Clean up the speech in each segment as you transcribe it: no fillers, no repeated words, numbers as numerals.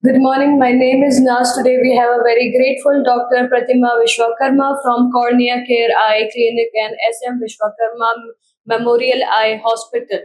Good morning. My name is Naz. Today we have a very grateful Dr. Pratima Vishwakarma from Cornea Care Eye Clinic and SM Vishwakarma Memorial Eye Hospital.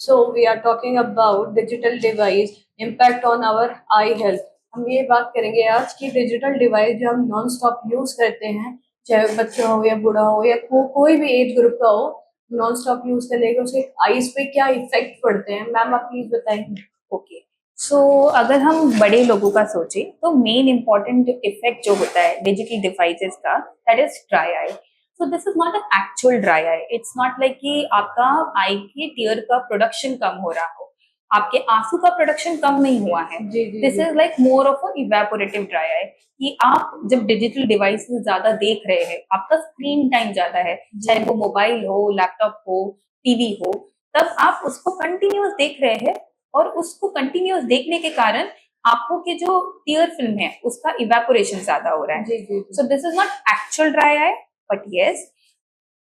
So we are talking about digital device impact on our eye health. हम ये बात करेंगे आज की digital device जो हम non stop use करते हैं, चाहे बच्चा हो या बूढ़ा हो या कोई भी एज ग्रुप का हो, नॉन स्टॉप यूज करने के उसके आईज पे क्या इफेक्ट पड़ते हैं, मैम आप प्लीज बताएंगे। ओके सो अगर हम बड़े लोगों का सोचें तो मेन इंपॉर्टेंट इफेक्ट जो होता है डिजिटल डिवाइसेस का, that is dry eye. So this is not a actual dry eye. It's not like कि आपका आई के टीयर का प्रोडक्शन कम हो रहा हो, आपके आंसू का प्रोडक्शन कम नहीं हुआ है। This is like more of a evaporative dry eye, कि आप जब डिजिटल डिवाइसेस ज्यादा देख रहे हैं, आपका स्क्रीन टाइम ज्यादा है, चाहे वो मोबाइल हो, लैपटॉप हो, टीवी हो, तब आप उसको कंटिन्यूअस देख रहे हैं और उसको कंटिन्यूअस देखने के कारण आंखों के जो टीयर फिल्म है उसका इवेपोरेशन ज्यादा हो रहा है। So this is not actual dry eye, but yes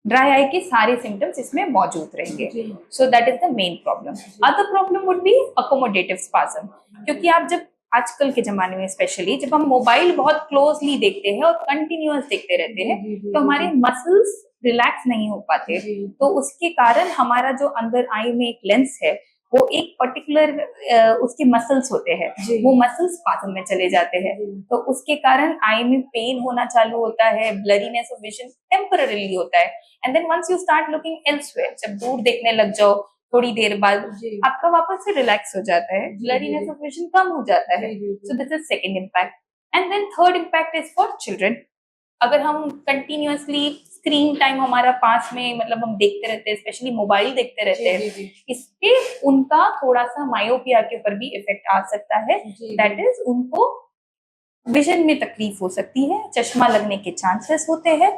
dry eye के सारे सिम्टम्स इसमें मौजूद रहेंगे। सो that is the main problem. Other problem would be accommodative spasm, क्योंकि आप जब आजकल के जमाने में स्पेशली जब हम मोबाइल बहुत क्लोजली देखते हैं और कंटिन्यूअस देखते रहते हैं, तो हमारे मसल्स रिलैक्स नहीं हो पाते। तो उसके कारण हमारा जो अंदर आई में एक लेंस है, वो एक पर्टिकुलर उसके मसल्स होते हैं, वो मसल्स स्पाज्म में चले जाते हैं। तो उसके कारण आई में पेन होना चालू होता है, ब्लरीनेस ऑफ विजन टेम्पररीली होता है, and then once you start looking elsewhere, जब दूर देखने लग जाओ थोड़ी देर बाद आपका वापस से रिलैक्स हो जाता है, ब्लरीनेस ऑफ विजन कम हो जाता है। So this is second impact. And then third impact is for children. अगर हम कंटिन्यूअसली स्क्रीन टाइम हमारा पास में, मतलब हम देखते रहते हैं, स्पेशली मोबाइल देखते रहते हैं, इससे उनका थोड़ा सा मायोपिया के ऊपर भी इफेक्ट आ सकता है। दैट इज उनको विजन में तकलीफ हो सकती है, चश्मा लगने के चांसेस होते हैं।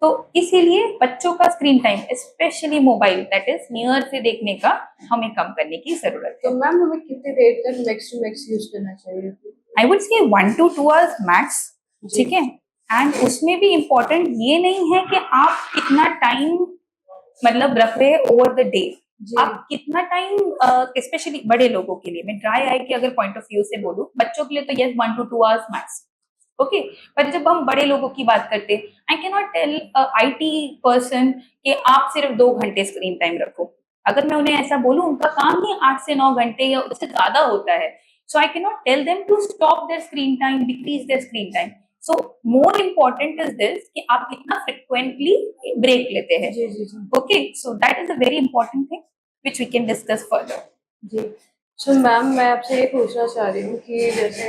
तो इसीलिए बच्चों का screen time, specially mobile that is near से देखने का, हमें कम करने की जरूरत है। तो मैम हमें कितनी देर तक मैक्स टू मैक्स यूज करना चाहिए? I would say 1 to 2 hours max, ठीक है। एंड उसमें भी इम्पोर्टेंट ये नहीं है कि आप कितना टाइम मतलब रख रहे हैं ओवर द डे, आप कितना टाइम, स्पेशली बड़े लोगों के लिए, मैं ड्राई आई के अगर पॉइंट ऑफ व्यू से बोलूं, बच्चों के लिए तो yes 1 to 2 hours max, okay. पर जब हम बड़े लोगों की बात करते हैं, I can not tell IT person कि आप सिर्फ 2 घंटे स्क्रीन टाइम रखो। अगर मैं उन्हें ऐसा बोलूं, उनका काम ही 8 से 9 घंटे या उससे ज्यादा होता है। So I can not tell them to stop their screen time, decrease their screen time. So more important is this कि आप कितना फ्रिक्वेंटली ब्रेक लेते हैं। Okay, so that is a very important thing which we can discuss further. जी। So ma'am मैं आपसे ये पूछना चाह रही हूँ कि जैसे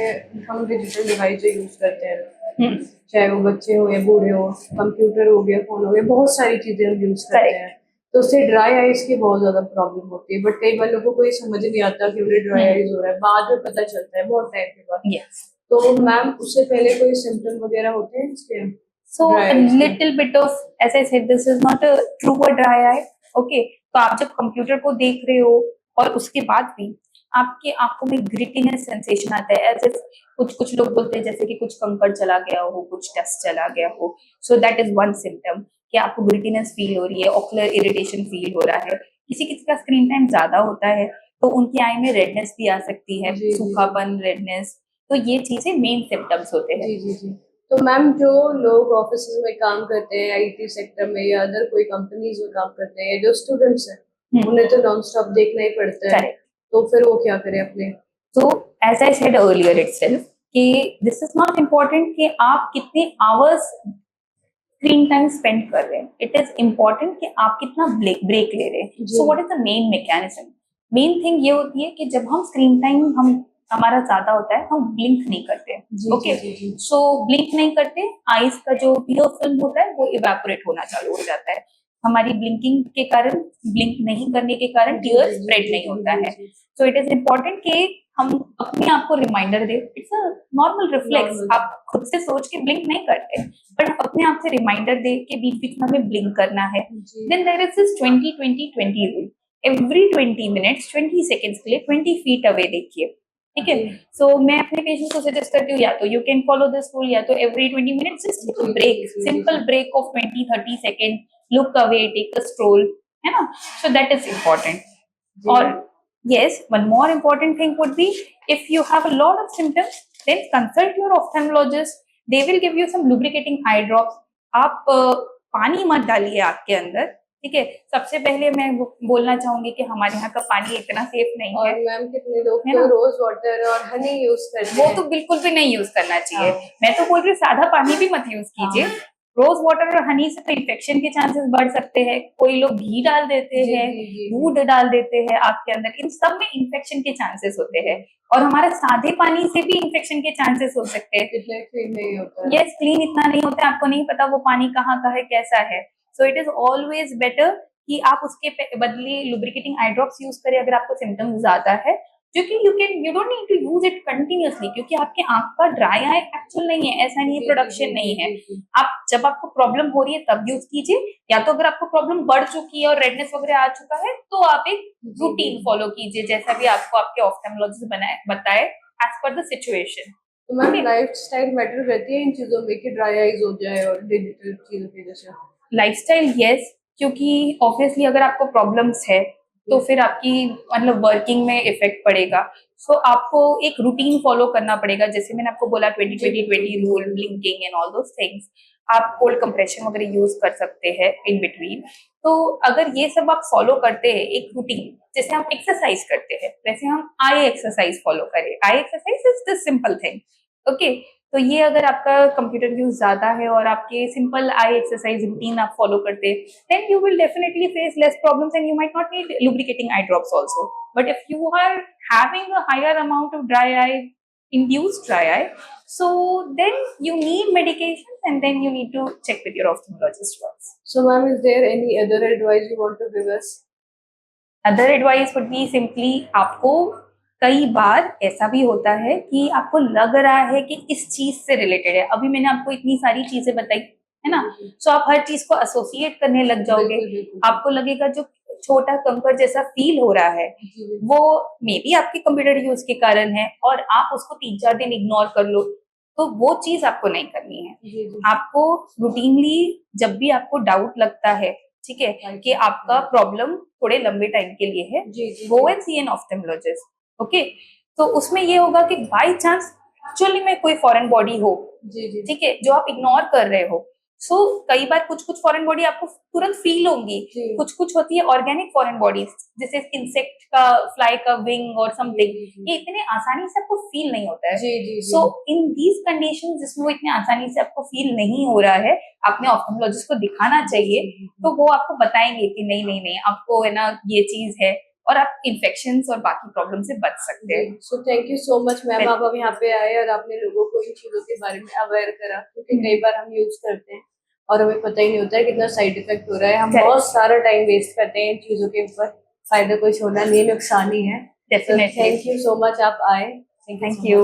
हम डिजिटल डिवाइस जो यूज करते हैं, चाहे वो बच्चे हो या बूढ़े हो, कंप्यूटर हो गया, फोन हो गया, बहुत सारी चीजें हम यूज करते हैं, तो उससे ड्राई आइज की बहुत ज्यादा प्रॉब्लम होती है। बट कई बार लोगों को ये समझ नहीं आता कि उन्हें ड्राई आइज हो रहा है, बाद में पता चलता है बहुत टाइम के बाद। Yes. तो मैम उससे पहले कोई सिम्टम वगैरह होते हैं इसके? So a little bit of, as I said, this is not a true or dry eye. Okay, तो आप जब कंप्यूटर को देख रहे हो और उसके बाद भी आपके आंखों में ग्रिटीनेस सेंसेशन आता है, एज इफ कुछ कुछ लोग बोलते हैं जैसे कि कुछ कंकड़ चला गया हो, कुछ डस्ट चला गया हो। सो दैट इज वन सिम्टम कि आपको ग्रिटीनेस फील हो रही है, ऑकुलर इरिटेशन फील हो रहा है। किसी किसी का स्क्रीन टाइम ज्यादा होता है तो उनकी आई में रेडनेस भी आ सकती है, सूखापन, रेडनेस। तो ये चीजें मेन सिम्टम्स होते हैं। जी। तो मैम जो लोग ऑफिस में काम करते हैं, IT सेक्टर में या अदर कोई कंपनीज में काम करते हैं, जो स्टूडेंट्स हैं, उन्हें तो नॉन स्टॉप देखना ही पड़ता है। तो फिर वो क्या करें अपने? तो as I said earlier itself कि दिस इज नॉट इम्पोर्टेंट कि आप कितने आवर्स स्क्रीन टाइम स्पेंड कर रहे हैं, इट इज इम्पोर्टेंट कि आप कितना ब्रेक ले रहे हैं। So what is the main mechanism? Main thing ये होती है कि जब हम स्क्रीन टाइम हमारा ज्यादा होता है, हम ब्लिंक नहीं करते। ओके, सो ब्लिंक नहीं करते, आईज का जो टीयर फिल्म होता है वो इवेपोरेट होना चालू हो जाता है। हमारी ब्लिंकिंग के कारण, ब्लिंक नहीं करने के कारण टीयर स्प्रेड नहीं होता है। सो इट इज इम्पोर्टेंट कि हम अपने आप को रिमाइंडर दे। इट्स अ नॉर्मल रिफ्लेक्स, आप खुद से सोच के ब्लिंक नहीं करते, बट अपने आप से रिमाइंडर दे के बीच बीच में हमें ब्लिंक करना है। Then there is this 20-20-20 rule. Every 20 minutes 20 seconds के लिए 20 फीट अवे देखिए, ठीक है। सो मैं अपने पेशेंट्स को सजेस्ट करती हूँ, या तो you can follow this rule, या तो every 20 minutes just take a break, simple break of 20-30 second, look away, take a stroll, है ना। So that is important. और Yes, one more important thing would be if you have a lot of symptoms, then consult your ophthalmologist. They will give you some lubricating eye drops. आप पानी मत डालिए आँख के अंदर, ठीक है। सबसे पहले मैं बोलना चाहूंगी कि हमारे यहाँ का पानी इतना सेफ नहीं और है, मैम कितने लोग है तो ना? रोज वाटर और हनी यूज करते वो हैं। तो बिल्कुल भी नहीं यूज करना चाहिए। हाँ। मैं तो बोल रही हूँ सादा पानी भी मत यूज कीजिए। हाँ। रोज वाटर और हनी से तो इन्फेक्शन के चांसेस बढ़ सकते हैं। कोई लोग घी डाल देते जी, हैं, जी, जी, दूध डाल देते हैं आग के अंदर, इन सब में इन्फेक्शन के चांसेस होते हैं। और हमारे सादे पानी से भी इन्फेक्शन के चांसेस हो सकते हैं। इतना क्लीन नहीं होता है। यस, क्लीन इतना नहीं होता है, आपको नहीं पता वो पानी कहाँ का है, कैसा है। So it is always better कि आप उसके बदले लुब्रिकेटिंग आई ड्रॉप्स यूज करें अगर आपको सिम्टम्स ज्यादा है, क्योंकि you don't need to use it continuously, क्योंकि आपके आंख का ड्राई आई एक्चुअल नहीं है, ऐसा नहीं है, प्रोडक्शन नहीं है। आप जब आपको प्रॉब्लम हो रही है तब यूज कीजिए, या तो अगर आपको प्रॉब्लम बढ़ चुकी है और रेडनेस वगैरह आ चुका है तो आप एक रूटीन फॉलो कीजिए, जैसा भी आपको आपके ऑफ्थेल्मोलॉजिस्ट बताए एज पर द सिचुएशन। तो मैम लाइफस्टाइल मैटर करती है इन चीजों में कि ड्राई आईज हो जाए और डिजिटल चीजों की वजह से? लाइफस्टाइल यस, क्योंकि ऑब्वियसली अगर आपको प्रॉब्लम्स है तो फिर आपकी मतलब वर्किंग में इफेक्ट पड़ेगा। सो आपको एक रूटीन फॉलो करना पड़ेगा, जैसे मैंने आपको बोला 20-20-20 rule, blinking and all those things. आप कोल्ड कंप्रेशन वगैरह यूज कर सकते हैं इन बिटवीन। तो अगर ये सब आप फॉलो करते हैं एक रूटीन, जैसे हम एक्सरसाइज करते हैं वैसे हम आई एक्सरसाइज फॉलो करें। Eye exercise is the simple thing, okay. तो ये अगर आपका कंप्यूटर यूज ज्यादा है और आपके सिंपल आई एक्सरसाइज रूटीन आप फॉलो करते हैं, then you will definitely face less problems and you might not need lubricating eye drops also. But if you are having a higher amount of dry eye, induced dry eye, so then you need medications and then you need to check with your ophthalmologist once. So ma'am, is there any other advice you want to give us? Other advice would be simply, आपको कई बार ऐसा भी होता है कि आपको लग रहा है कि इस चीज से रिलेटेड है, अभी मैंने आपको इतनी सारी चीजें बताई है ना, सो आप हर चीज को एसोसिएट करने लग जाओगे। बिल्कुल, बिल्कुल। आपको लगेगा जो छोटा कंकर जैसा फील हो रहा है वो मे बी आपके कंप्यूटर यूज के कारण है, और आप उसको 3-4 दिन इग्नोर कर लो, तो वो चीज आपको नहीं करनी है। जी, जी। आपको रूटीनली जब भी आपको डाउट लगता है, ठीक है, कि आपका प्रॉब्लम थोड़े लंबे टाइम के लिए है, जी, जी, गो जी। And C N ophthalmologist, okay. तो उसमें ये होगा कि बाय चांस एक्चुअली में कोई फॉरेन बॉडी हो, जी, जी। ठीक है, जो आप इग्नोर कर रहे हो। सो कई बार कुछ कुछ फॉरेन बॉडी आपको तुरंत फील होंगी, जी। कुछ कुछ होती है ऑर्गेनिक फॉरेन बॉडीज, जैसे इंसेक्ट का, फ्लाई का विंग और समथिंग, जी, जी। ये इतने आसानी से आपको फील नहीं होता है। जी, जी, जी। सो इन दीज कंडीशन जिसमें वो इतने आसानी से आपको फील नहीं हो रहा है, आपने ऑप्थेल्मोलॉजिस्ट को दिखाना चाहिए। तो वो आपको बताएंगे कि नहीं नहीं नहीं, आपको है ना ये चीज है, और आप इन्फेक्शंस और बाकी प्रॉब्लम से बच सकते हैं। So thank you so much ma'am, Well- आप अब यहाँ पे आए और आपने लोगों को इन चीजों के बारे में अवेयर करा, क्योंकि कई बार हम यूज करते हैं और हमें पता ही नहीं होता है कितना साइड इफेक्ट हो रहा है। हम Correct. बहुत सारा टाइम वेस्ट करते हैं इन चीजों के ऊपर, फायदा कुछ होना नहीं, नुकसान ही है। Definitely. Thank you so much, आप आए। Thank you.